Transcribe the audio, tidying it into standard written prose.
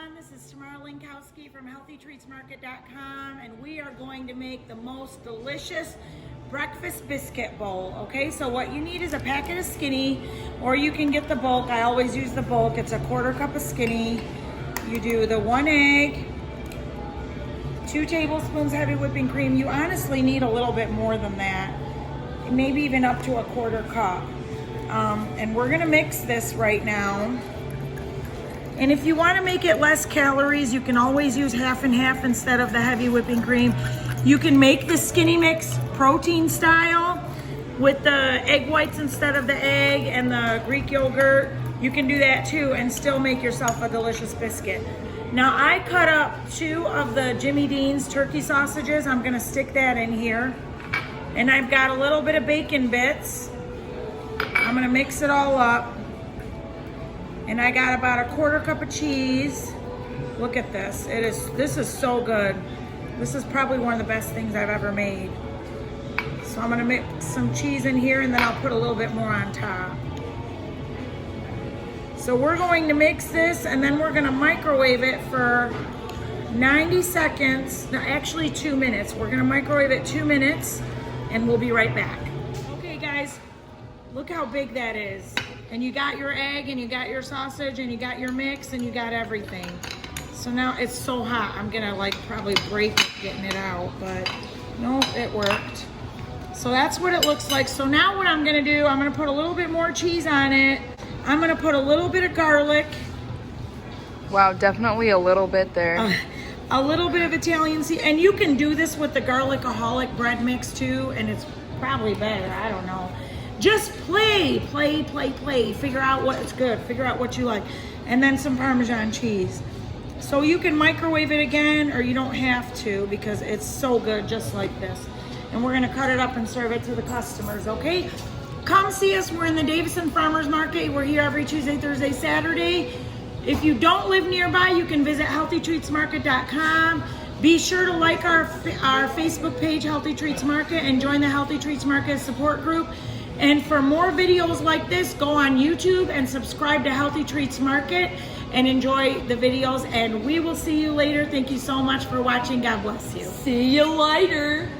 everyone, this is Tamara Linkowski from HealthyTreatsMarket.com, and we are going to make the most delicious breakfast biscuit bowl. Okay, so what you need is a packet of Skinny, or you can get the bulk. I always use the bulk. It's a 1/4 cup of Skinny. You do the 1 egg, 2 tablespoons heavy whipping cream. You honestly need a little bit more than that, maybe even up to a 1/4 cup. And we're gonna mix this right now. And if you want to make it less calories, you can always use half and half instead of the heavy whipping cream. You can make the Skinny mix protein style with the egg whites instead of the egg and the Greek yogurt. You can do that too and still make yourself a delicious biscuit. Now I cut up 2 of the Jimmy Dean's turkey sausages. I'm gonna stick that in here. And I've got a little bit of bacon bits. I'm gonna mix it all up. And I got about a 1/4 cup of cheese. Look at this. This is so good. This is probably one of the best things I've ever made. So I'm gonna mix some cheese in here and then I'll put a little bit more on top. So we're going to mix this and then we're gonna microwave it for 90 seconds. No, actually 2 minutes. We're gonna microwave it 2 minutes and we'll be right back. Okay guys, look how big that is. And you got your egg and you got your sausage and you got your mix and you got everything. So now it's so hot, I'm gonna like probably break it getting it out, but no, it worked. So that's what it looks like. So now what I'm gonna do, I'm gonna put a little bit more cheese on it. I'm gonna put a little bit of garlic. Wow, definitely a little bit there. A little bit of Italian seasoning. And you can do this with the garlicaholic bread mix too, and it's probably better, I don't know. Just play. Figure out what's good. Figure out what you like. And then some Parmesan cheese. So you can microwave it again or you don't have to because it's so good just like this. And we're gonna cut it up and serve it to the customers, okay? Come see us, we're in the Davison Farmers Market. We're here every Tuesday, Thursday, Saturday. If you don't live nearby, you can visit HealthyTreatsMarket.com. Be sure to like our Facebook page, Healthy Treats Market, and join the Healthy Treats Market support group. And for more videos like this, go on YouTube and subscribe to Healthy Treats Market and enjoy the videos. And we will see you later. Thank you so much for watching. God bless you. See you later.